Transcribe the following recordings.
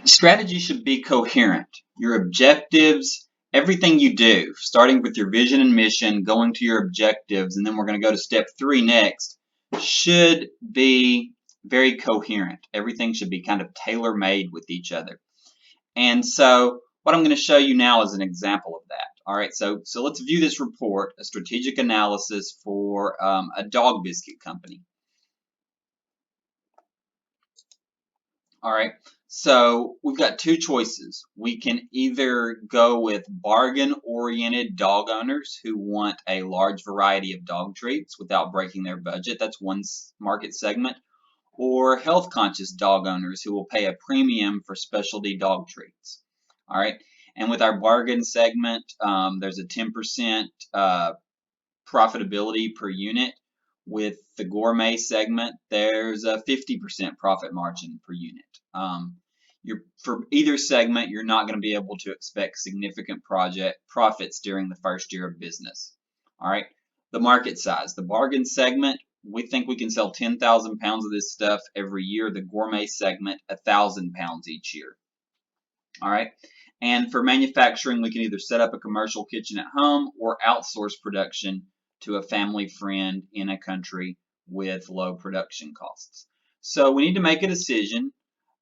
Strategy should be coherent. Your objectives, everything you do, starting with your vision and mission, going to your objectives, and then we're going to go to step 3 next, should be very coherent. Everything should be kind of tailor-made with each other. And so what I'm going to show you now is an example of that. All right, so let's view this report, a strategic analysis for a dog biscuit company. All right, so we've got two choices. We can either go with bargain-oriented dog owners who want a large variety of dog treats without breaking their budget. That's one market segment. Or health-conscious dog owners who will pay a premium for specialty dog treats. All right, and with our bargain segment, there's a 10% profitability per unit. With the gourmet segment, there's a 50% profit margin per unit. For either segment, you're not going to be able to expect significant profits during the first year of business. All right, the market size. The bargain segment, we think we can sell 10,000 pounds of this stuff every year. The gourmet segment, 1,000 pounds each year. All right, and for manufacturing, we can either set up a commercial kitchen at home or outsource production to a family friend in a country with low production costs. So we need to make a decision.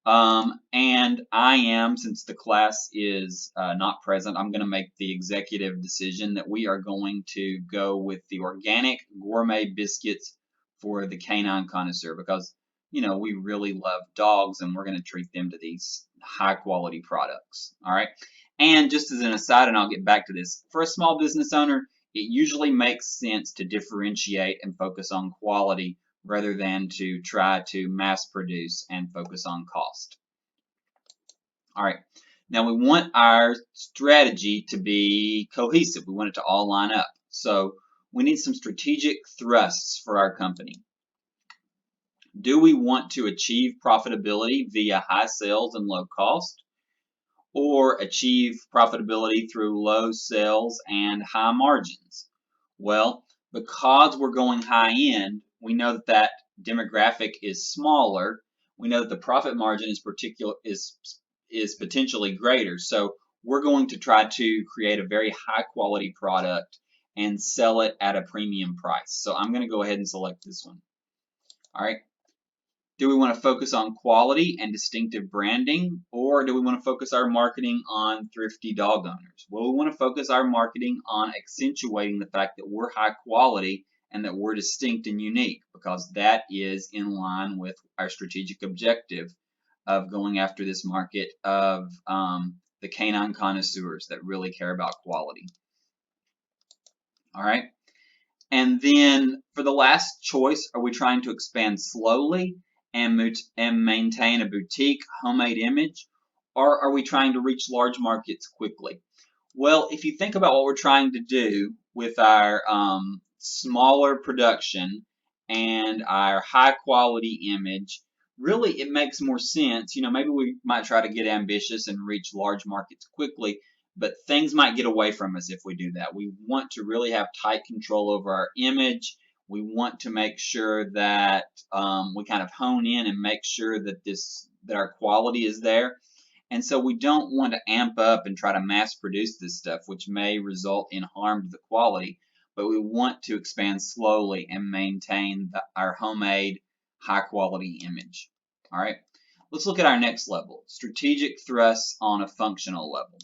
And I am, since the class is not present, I'm going to make the executive decision that we are going to go with the organic gourmet biscuits for the canine connoisseur because, you know, we really love dogs and we're going to treat them to these high quality products. All right. And just as an aside, and I'll get back to this, for a small business owner, it usually makes sense to differentiate and focus on quality rather than to try to mass produce and focus on cost. All right, now we want our strategy to be cohesive. We want it to all line up. So we need some strategic thrusts for our company. Do we want to achieve profitability via high sales and low cost, or achieve profitability through low sales and high margins? Well, because we're going high end, we know that that demographic is smaller. We know that the profit margin is potentially greater. So we're going to try to create a very high quality product and sell it at a premium price. So I'm going to go ahead and select this one. All right. Do we want to focus on quality and distinctive branding, or do we want to focus our marketing on thrifty dog owners? Well, we want to focus our marketing on accentuating the fact that we're high quality and that we're distinct and unique, because that is in line with our strategic objective of going after this market of the canine connoisseurs that really care about quality. All right. And then for the last choice, are we trying to expand slowly and maintain a boutique homemade image, or are we trying to reach large markets quickly? Well, if you think about what we're trying to do with our smaller production and our high quality image, really it makes more sense. You know, maybe we might try to get ambitious and reach large markets quickly, but things might get away from us if we do that. We want to really have tight control over our image. We want to make sure that we kind of hone in and make sure that our quality is there. And so we don't want to amp up and try to mass produce this stuff, which may result in harm to the quality, but we want to expand slowly and maintain our homemade high quality image. All right, let's look at our next level, strategic thrusts on a functional level.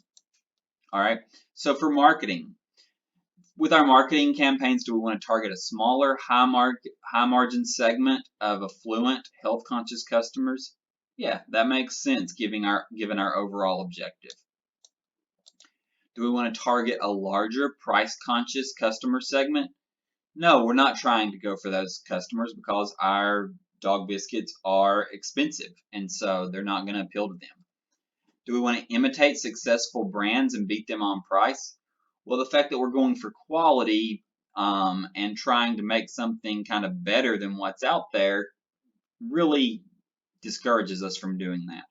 All right, so for marketing, with our marketing campaigns, do we want to target a smaller, high margin segment of affluent, health-conscious customers? Yeah, that makes sense given our overall objective. Do we want to target a larger, price-conscious customer segment? No, we're not trying to go for those customers because our dog biscuits are expensive, and so they're not going to appeal to them. Do we want to imitate successful brands and beat them on price? Well, the fact that we're going for quality and trying to make something kind of better than what's out there really discourages us from doing that.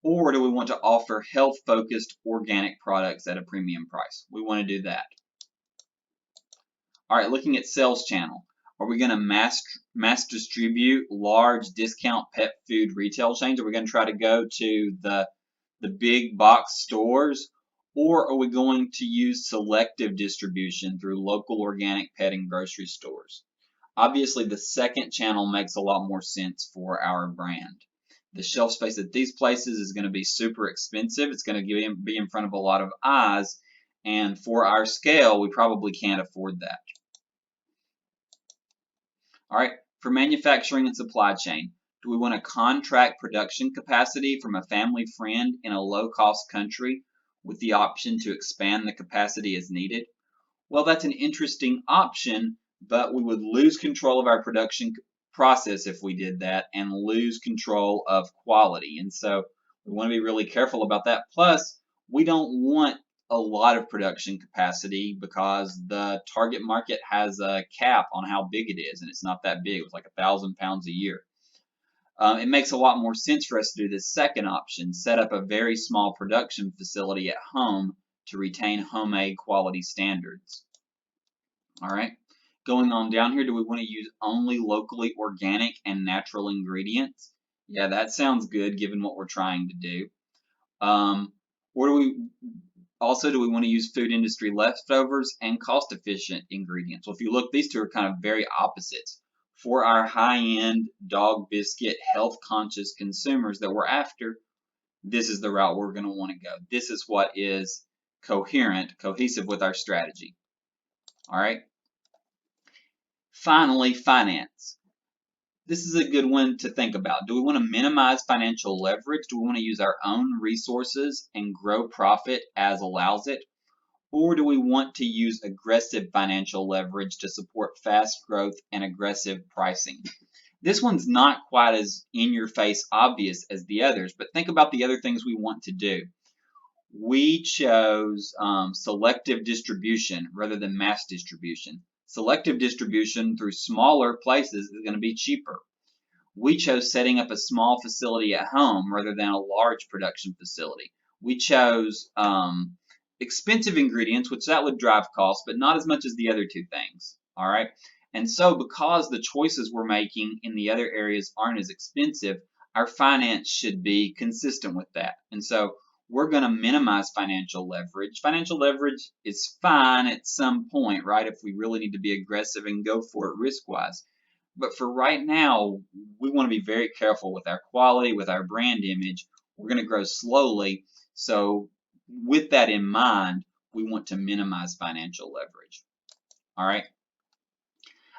Or do we want to offer health-focused organic products at a premium price? We want to do that. All right, looking at sales channel. Are we going to mass distribute large discount pet food retail chains? Are we going to try to go to the big box stores? Or are we going to use selective distribution through local organic pet and grocery stores? Obviously, the second channel makes a lot more sense for our brand. The shelf space at these places is going to be super expensive. It's going to be in front of a lot of eyes. And for our scale, we probably can't afford that. All right, for manufacturing and supply chain, do we want to contract production capacity from a family friend in a low-cost country with the option to expand the capacity as needed? Well, that's an interesting option, but we would lose control of our production process if we did that and lose control of quality. And so we want to be really careful about that. Plus, we don't want a lot of production capacity because the target market has a cap on how big it is, and it's not that big. It's like 1,000 pounds a year. It makes a lot more sense for us to do this second option, set up a very small production facility at home to retain homemade quality standards. All right, going on down here, do we want to use only locally organic and natural ingredients? Yeah, that sounds good given what we're trying to do. Or do we want to use food industry leftovers and cost efficient ingredients? Well, if you look, these two are kind of very opposites. For our high-end dog biscuit, health-conscious consumers that we're after, this is the route we're going to want to go. This is what is cohesive with our strategy. All right. Finally, finance. This is a good one to think about. Do we want to minimize financial leverage? Do we want to use our own resources and grow profit as allows it? Or do we want to use aggressive financial leverage to support fast growth and aggressive pricing? This one's not quite as in-your-face obvious as the others, but think about the other things we want to do. We chose selective distribution rather than mass distribution. Selective distribution through smaller places is going to be cheaper. We chose setting up a small facility at home rather than a large production facility. We chose expensive ingredients, which that would drive costs, but not as much as the other two things. All right. And so because the choices we're making in the other areas aren't as expensive, our finance should be consistent with that. And so we're going to minimize financial leverage. Financial leverage is fine at some point, right? If we really need to be aggressive and go for it risk-wise. But for right now, we want to be very careful with our quality, with our brand image. We're going to grow slowly. So with that in mind, we want to minimize financial leverage. All right.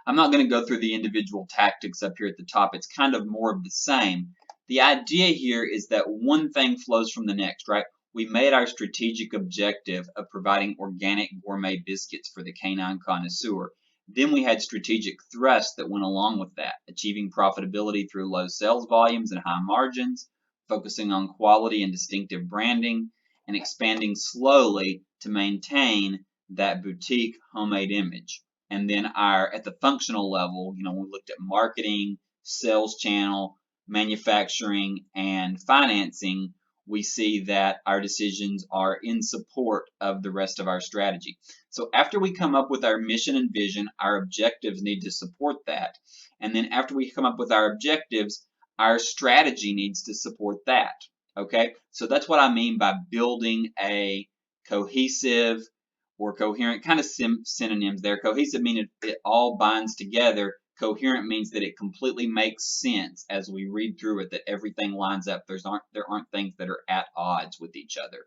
I'm not going to go through the individual tactics up here at the top. It's kind of more of the same. The idea here is that one thing flows from the next, right? We made our strategic objective of providing organic gourmet biscuits for the canine connoisseur. Then we had strategic thrusts that went along with that, achieving profitability through low sales volumes and high margins, focusing on quality and distinctive branding, and expanding slowly to maintain that boutique homemade image. And then at the functional level, we looked at marketing, sales channel, manufacturing, and financing. We see that our decisions are in support of the rest of our strategy. So after we come up with our mission and vision, our objectives need to support that. And then after we come up with our objectives, our strategy needs to support that. Okay, so that's what I mean by building a cohesive or coherent, kind of synonyms there. Cohesive means it all binds together. Coherent means that it completely makes sense as we read through it, that everything lines up. There aren't things that are at odds with each other.